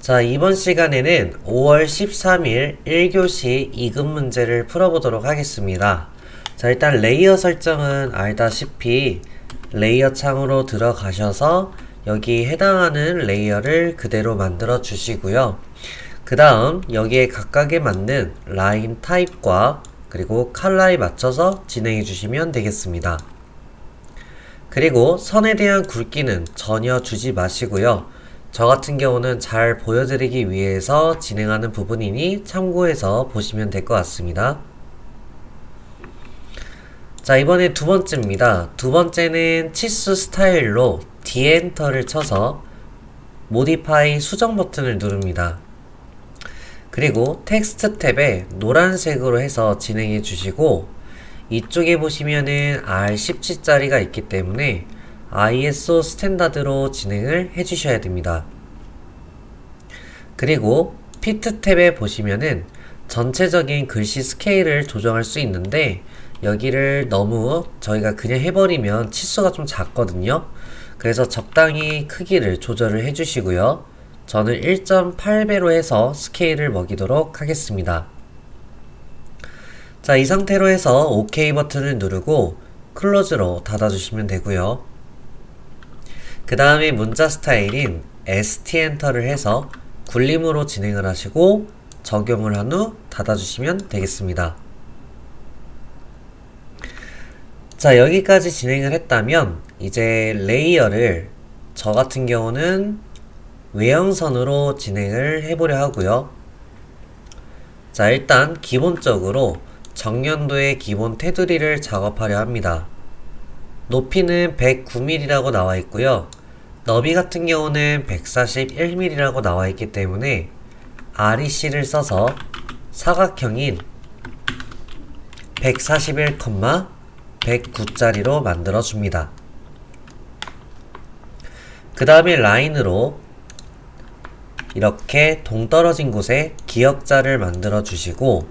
자, 이번 시간에는 5월 13일 1교시 2급 문제를 풀어보도록 하겠습니다. 자, 일단 레이어 설정은 알다시피 레이어 창으로 들어가셔서 여기 해당하는 레이어를 그대로 만들어 주시고요. 그 다음 여기에 각각에 맞는 라인 타입과 그리고 컬러에 맞춰서 진행해 주시면 되겠습니다. 그리고 선에 대한 굵기는 전혀 주지 마시고요. 저 같은 경우는 잘 보여드리기 위해서 진행하는 부분이니 참고해서 보시면 될 것 같습니다. 자, 이번에 두 번째입니다. 두 번째는 치수 스타일로 D엔터를 쳐서 모디파이 수정 버튼을 누릅니다. 그리고 텍스트 탭에 노란색으로 해서 진행해 주시고, 이쪽에 보시면은 R17짜리가 있기 때문에 ISO 스탠다드로 진행을 해주셔야 됩니다. 그리고 피트 탭에 보시면은 전체적인 글씨 스케일을 조정할 수 있는데, 여기를 너무 저희가 그냥 해버리면 치수가 좀 작거든요. 그래서 적당히 크기를 조절을 해주시고요. 저는 1.8배로 해서 스케일을 먹이도록 하겠습니다. 자, 이 상태로 해서 OK 버튼을 누르고 클로즈로 닫아주시면 되고요. 그 다음에 문자 스타일인 ST 엔터를 해서 굴림으로 진행을 하시고 적용을 한 후 닫아주시면 되겠습니다. 자, 여기까지 진행을 했다면 이제 레이어를 저 같은 경우는 외형선으로 진행을 해보려 하고요. 자, 일단 기본적으로 정년도의 기본 테두리를 작업하려 합니다. 높이는 109mm라고 나와 있고요. 너비 같은 경우는 141mm라고 나와 있기 때문에 REC를 써서 사각형인 141,109짜리로 만들어 줍니다. 그 다음에 라인으로 이렇게 동떨어진 곳에 기역자를 만들어 주시고,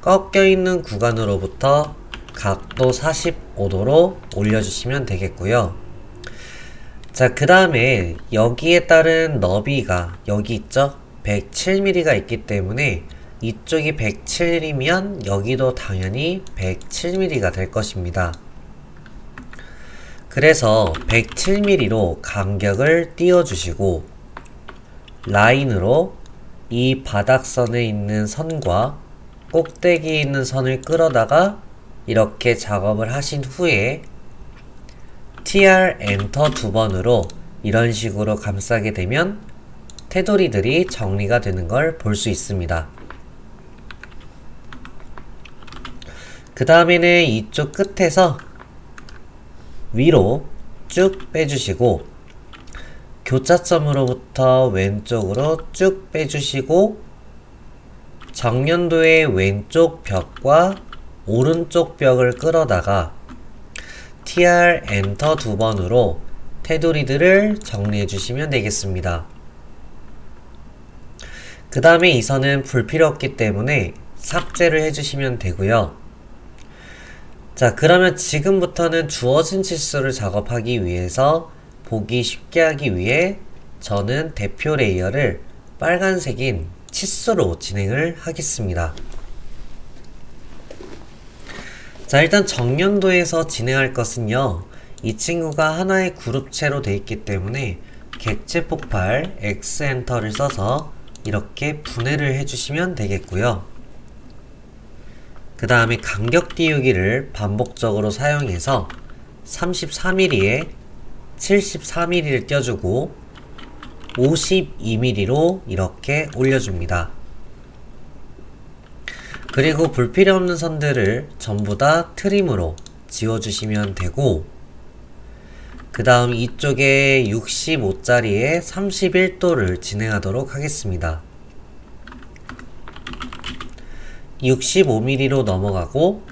꺾여 있는 구간으로부터 각도 45도로 올려주시면 되겠고요. 자, 그 다음에 여기에 따른 너비가 여기 있죠? 107mm가 있기 때문에 이쪽이 107이면 여기도 당연히 107mm가 될 것입니다. 그래서 107mm로 간격을 띄워주시고, 라인으로 이 바닥선에 있는 선과 꼭대기에 있는 선을 끌어다가 이렇게 작업을 하신 후에 TR 엔터 두 번으로 이런 식으로 감싸게 되면 테두리들이 정리가 되는 걸 볼 수 있습니다. 그 다음에는 이쪽 끝에서 위로 쭉 빼주시고, 교차점으로부터 왼쪽으로 쭉 빼주시고, 정년도의 왼쪽 벽과 오른쪽 벽을 끌어다가 TR 엔터 두 번으로 테두리들을 정리해 주시면 되겠습니다. 그 다음에 이 선은 불필요 없기 때문에 삭제를 해주시면 되고요. 자, 그러면 지금부터는 주어진 치수를 작업하기 위해서 보기 쉽게 하기 위해 저는 대표 레이어를 빨간색인 치수로 진행을 하겠습니다. 자, 일단 정년도에서 진행할 것은요, 이 친구가 하나의 그룹체로 되어 있기 때문에 객체 폭발 X 엔터를 써서 이렇게 분해를 해주시면 되겠고요. 그 다음에 간격 띄우기를 반복적으로 사용해서 34mm에 74mm를 띄워주고 52mm로 이렇게 올려줍니다. 그리고 불필요 없는 선들을 전부 다 트림으로 지워주시면 되고, 그 다음 이쪽에 65짜리에 31도를 진행하도록 하겠습니다. 65mm로 넘어가고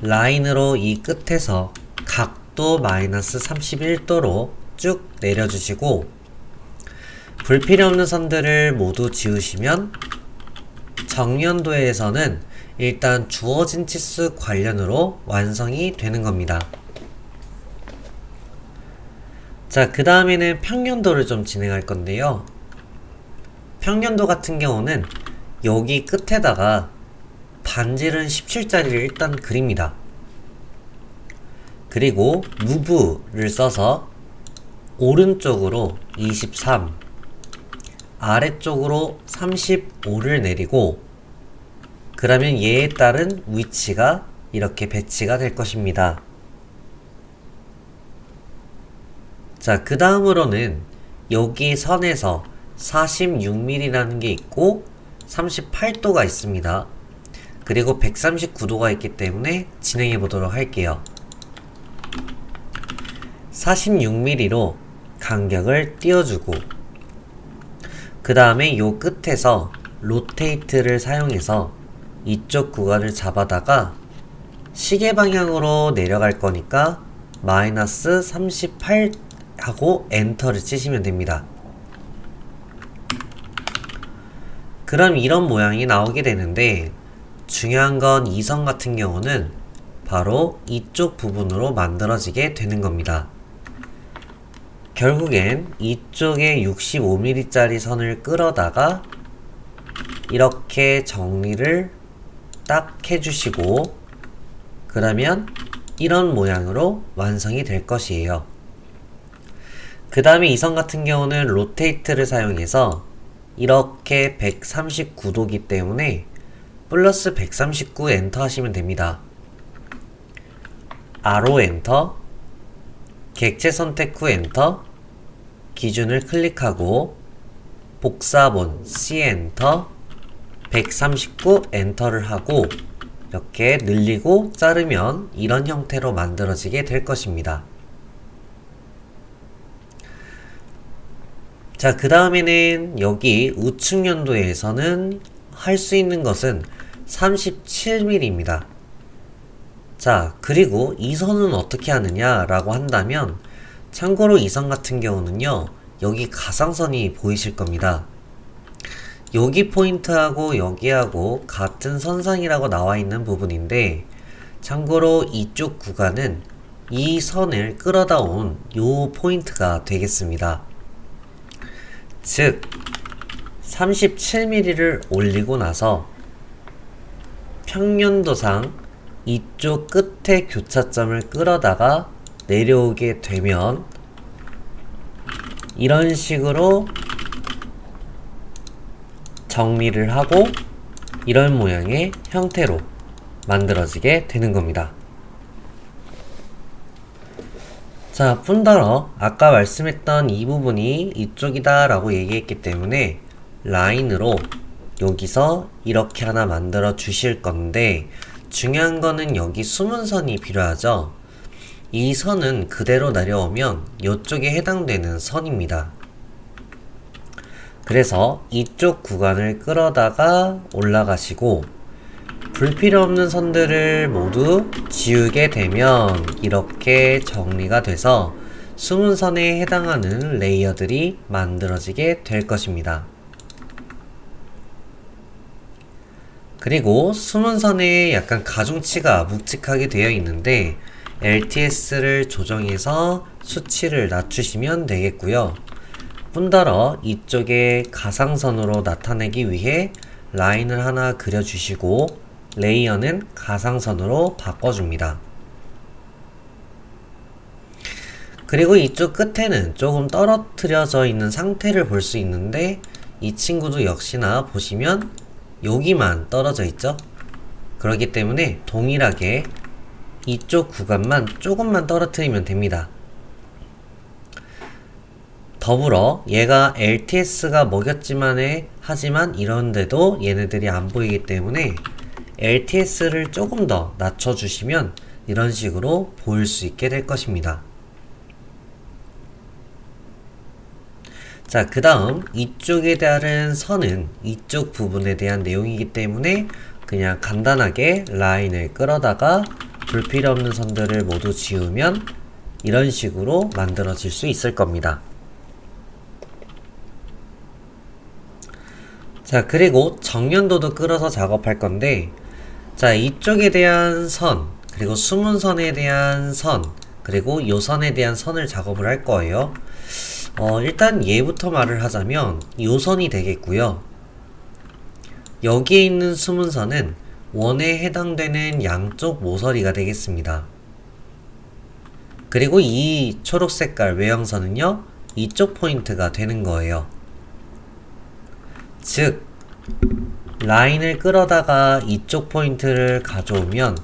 라인으로 이 끝에서 각도 마이너스 31도로 쭉 내려주시고, 불필요 없는 선들을 모두 지우시면 정년도에서는 일단 주어진 치수 관련으로 완성이 되는 겁니다. 자, 그 다음에는 평년도를 좀 진행할 건데요. 평년도 같은 경우는 여기 끝에다가 반지름 17짜리를 일단 그립니다. 그리고 무브를 써서 오른쪽으로 23, 아래쪽으로 35를 내리고, 그러면 얘에 따른 위치가 이렇게 배치가 될 것입니다. 자, 그 다음으로는 여기 선에서 46mm라는 게 있고 38도가 있습니다. 그리고 139도가 있기 때문에 진행해 보도록 할게요. 46mm로 간격을 띄워주고, 그 다음에 요 끝에서 로테이트를 사용해서 이쪽 구간을 잡아다가 시계 방향으로 내려갈 거니까 마이너스 38 하고 엔터를 치시면 됩니다. 그럼 이런 모양이 나오게 되는데, 중요한 건 이 선 같은 경우는 바로 이쪽 부분으로 만들어지게 되는 겁니다. 결국엔 이쪽에 65mm짜리 선을 끌어다가 이렇게 정리를 딱 해주시고, 그러면 이런 모양으로 완성이 될 것이에요. 그 다음에 이 선 같은 경우는 로테이트를 사용해서 이렇게 139도기 때문에 플러스 139 엔터 하시면 됩니다. 아로 엔터, 객체 선택 후 엔터, 기준을 클릭하고 복사본 C 엔터, 139 엔터를 하고 이렇게 늘리고 자르면 이런 형태로 만들어지게 될 것입니다. 자, 그 다음에는 여기 우측 연도에서는 할 수 있는 것은 37mm입니다. 자, 그리고 이 선은 어떻게 하느냐 라고 한다면, 참고로 이 선 같은 경우는요, 여기 가상선이 보이실 겁니다. 여기 포인트하고 여기하고 같은 선상이라고 나와 있는 부분인데, 참고로 이쪽 구간은 이 선을 끌어다 온 요 포인트가 되겠습니다. 즉 37mm를 올리고 나서 평년도상 이쪽 끝에 교차점을 끌어다가 내려오게 되면 이런 식으로 정리를 하고 이런 모양의 형태로 만들어지게 되는 겁니다. 자, 뿐더러 아까 말씀했던 이 부분이 이쪽이다 라고 얘기했기 때문에 라인으로 여기서 이렇게 하나 만들어 주실 건데, 중요한 거는 여기 숨은 선이 필요하죠. 이 선은 그대로 내려오면 이쪽에 해당되는 선입니다. 그래서 이쪽 구간을 끌어다가 올라가시고 불필요 없는 선들을 모두 지우게 되면 이렇게 정리가 돼서 숨은 선에 해당하는 레이어들이 만들어지게 될 것입니다. 그리고 숨은 선에 약간 가중치가 묵직하게 되어 있는데 LTS를 조정해서 수치를 낮추시면 되겠고요. 뿐더러 이쪽에 가상선으로 나타내기 위해 라인을 하나 그려주시고 레이어는 가상선으로 바꿔줍니다. 그리고 이쪽 끝에는 조금 떨어뜨려져 있는 상태를 볼 수 있는데, 이 친구도 역시나 보시면 여기만 떨어져 있죠. 그렇기 때문에 동일하게 이쪽 구간만 조금만 떨어뜨리면 됩니다. 더불어 얘가 LTS가 먹였지만 하지만 이런데도 얘네들이 안 보이기 때문에 LTS를 조금 더 낮춰주시면 이런 식으로 보일 수 있게 될 것입니다. 자, 그 다음 이쪽에 대한 선은 이쪽 부분에 대한 내용이기 때문에 그냥 간단하게 라인을 끌어다가 불필요 없는 선들을 모두 지우면 이런 식으로 만들어질 수 있을 겁니다. 자, 그리고 정면도도 끌어서 작업할 건데, 자, 이쪽에 대한 선, 그리고 숨은 선에 대한 선, 그리고 요 선에 대한 선을 작업을 할 거예요. 일단 얘부터 말을 하자면 요선이 되겠고요. 여기에 있는 수문선은 원에 해당되는 양쪽 모서리가 되겠습니다. 그리고 이 초록색깔 외형선은요, 이쪽 포인트가 되는 거예요. 즉, 라인을 끌어다가 이쪽 포인트를 가져오면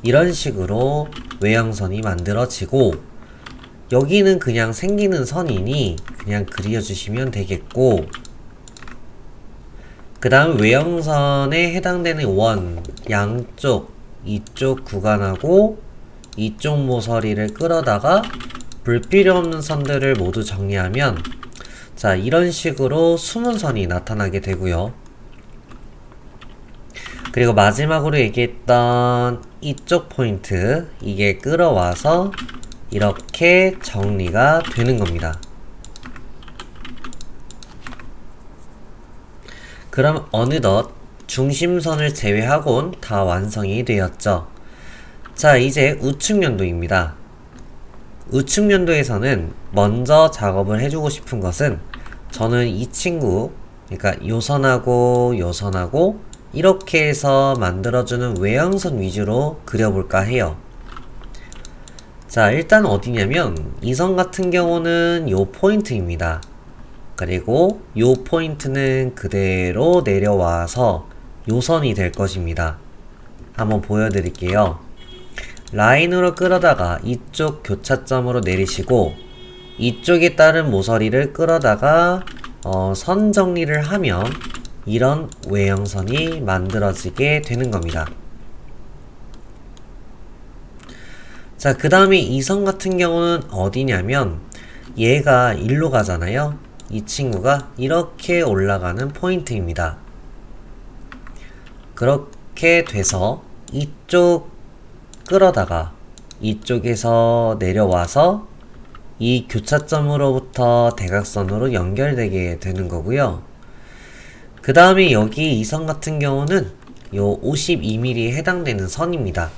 이런 식으로 외형선이 만들어지고, 여기는 그냥 생기는 선이니 그냥 그려주시면 되겠고, 그 다음 외형선에 해당되는 원 양쪽 이쪽 구간하고 이쪽 모서리를 끌어다가 불필요 없는 선들을 모두 정리하면, 자, 이런 식으로 수문선이 나타나게 되고요. 그리고 마지막으로 얘기했던 이쪽 포인트, 이게 끌어와서 이렇게 정리가 되는 겁니다. 그럼 어느덧 중심선을 제외하곤 다 완성이 되었죠. 자, 이제 우측면도입니다. 우측면도에서는 먼저 작업을 해주고 싶은 것은, 저는 이 친구, 그러니까 요선하고 요선하고 이렇게 해서 만들어주는 외형선 위주로 그려볼까 해요. 자, 일단 어디냐면 이 선 같은 경우는 요 포인트입니다. 그리고 요 포인트는 그대로 내려와서 요선이 될 것입니다. 한번 보여드릴게요. 라인으로 끌어다가 이쪽 교차점으로 내리시고, 이쪽에 따른 모서리를 끌어다가 선 정리를 하면 이런 외형선이 만들어지게 되는 겁니다. 자, 그 다음에 이 선 같은 경우는 어디냐면 얘가 일로 가잖아요. 이 친구가 이렇게 올라가는 포인트입니다. 그렇게 돼서 이쪽 끌어다가 이쪽에서 내려와서 이 교차점으로부터 대각선으로 연결되게 되는 거고요. 그 다음에 여기 이 선 같은 경우는 요 52mm에 해당되는 선입니다.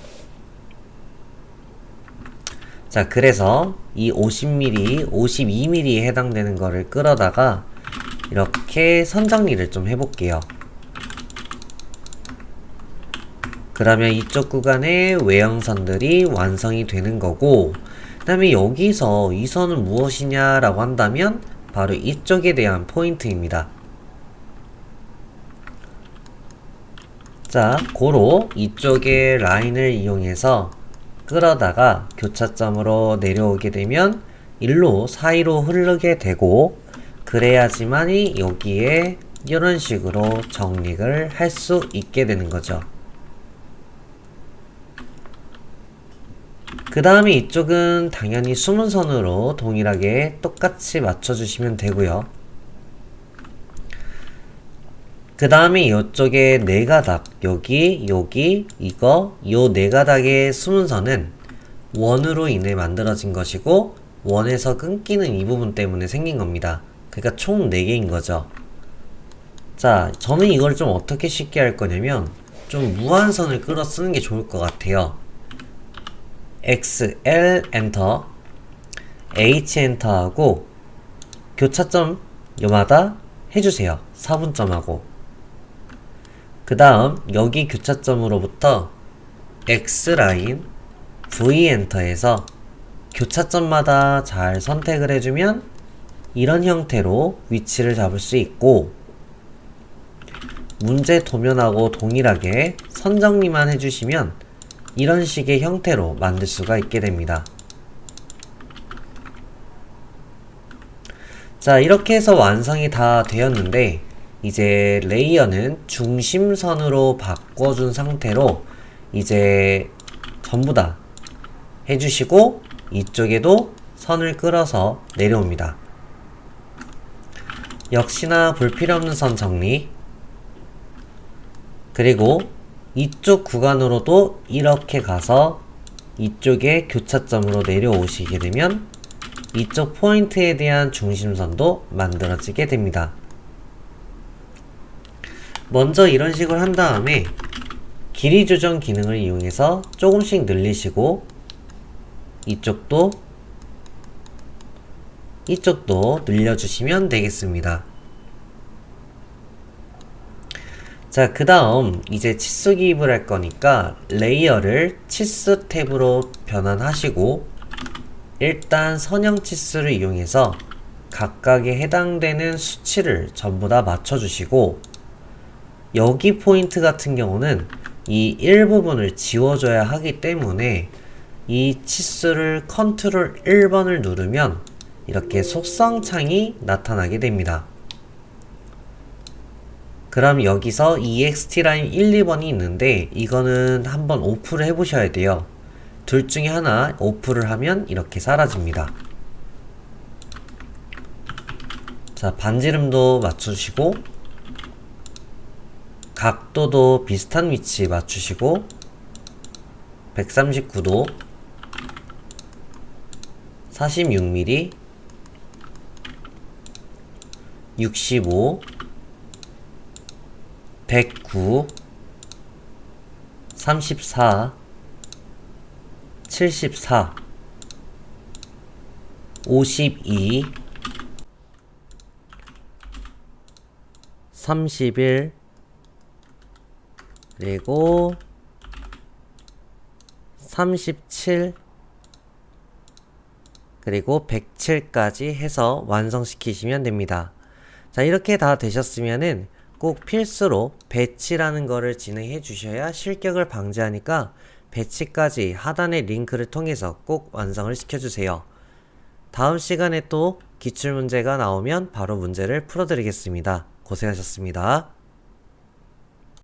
자, 그래서 이 50mm, 52mm에 해당되는 거를 끌어다가 이렇게 선 정리를 좀 해볼게요. 그러면 이쪽 구간의 외형선들이 완성이 되는 거고, 그 다음에 여기서 이 선은 무엇이냐 라고 한다면 바로 이쪽에 대한 포인트입니다. 자, 고로 이쪽의 라인을 이용해서 끌어다가 교차점으로 내려오게 되면 일로 사이로 흐르게 되고, 그래야지만이 여기에 이런 식으로 정리를 할 수 있게 되는 거죠. 그 다음에 이쪽은 당연히 수문선으로 동일하게 똑같이 맞춰주시면 되고요. 그 다음에 이쪽에 네 가닥, 여기, 이거, 요 네 가닥의 수문선은 원으로 인해 만들어진 것이고, 원에서 끊기는 이 부분 때문에 생긴 겁니다. 그러니까 총 4개인 거죠. 자, 저는 이걸 좀 어떻게 쉽게 할 거냐면 좀 무한선을 끌어 쓰는 게 좋을 것 같아요. X, L, 엔터, H, 엔터하고 교차점 요마다 해주세요. 4분점하고. 그 다음 여기 교차점으로부터 X라인, V, 엔터에서 교차점마다 잘 선택을 해주면 이런 형태로 위치를 잡을 수 있고, 문제 도면하고 동일하게 선 정리만 해주시면 이런 식의 형태로 만들 수가 있게 됩니다. 자, 이렇게 해서 완성이 다 되었는데, 이제 레이어는 중심선으로 바꿔준 상태로 이제 전부 다 해주시고, 이쪽에도 선을 끌어서 내려옵니다. 역시나 불필요없는 선 정리, 그리고 이쪽 구간으로도 이렇게 가서 이쪽에 교차점으로 내려오시게 되면 이쪽 포인트에 대한 중심선도 만들어지게 됩니다. 먼저 이런 식으로 한 다음에 길이 조정 기능을 이용해서 조금씩 늘리시고, 이쪽도 이쪽도 늘려주시면 되겠습니다. 자, 그 다음 이제 치수 기입을 할 거니까 레이어를 치수 탭으로 변환하시고 일단 선형 치수를 이용해서 각각에 해당되는 수치를 전부 다 맞춰주시고 여기 포인트 같은 경우는 이 일부분을 지워줘야 하기 때문에 이 치수를 컨트롤 1번을 누르면 이렇게 속성창이 나타나게 됩니다. 그럼 여기서 EXT 라인 1, 2번이 있는데 이거는 한번 오프를 해보셔야 돼요. 둘 중에 하나 오프를 하면 이렇게 사라집니다. 자, 반지름도 맞추시고 각도도 비슷한 위치 맞추시고 139도 46mm 65 109 34 74 52 31 그리고 37 그리고 107까지 해서 완성시키시면 됩니다. 자, 이렇게 다 되셨으면은 꼭 필수로 배치라는 거를 진행해 주셔야 실격을 방지하니까 배치까지 하단의 링크를 통해서 꼭 완성을 시켜주세요. 다음 시간에 또 기출문제가 나오면 바로 문제를 풀어드리겠습니다. 고생하셨습니다.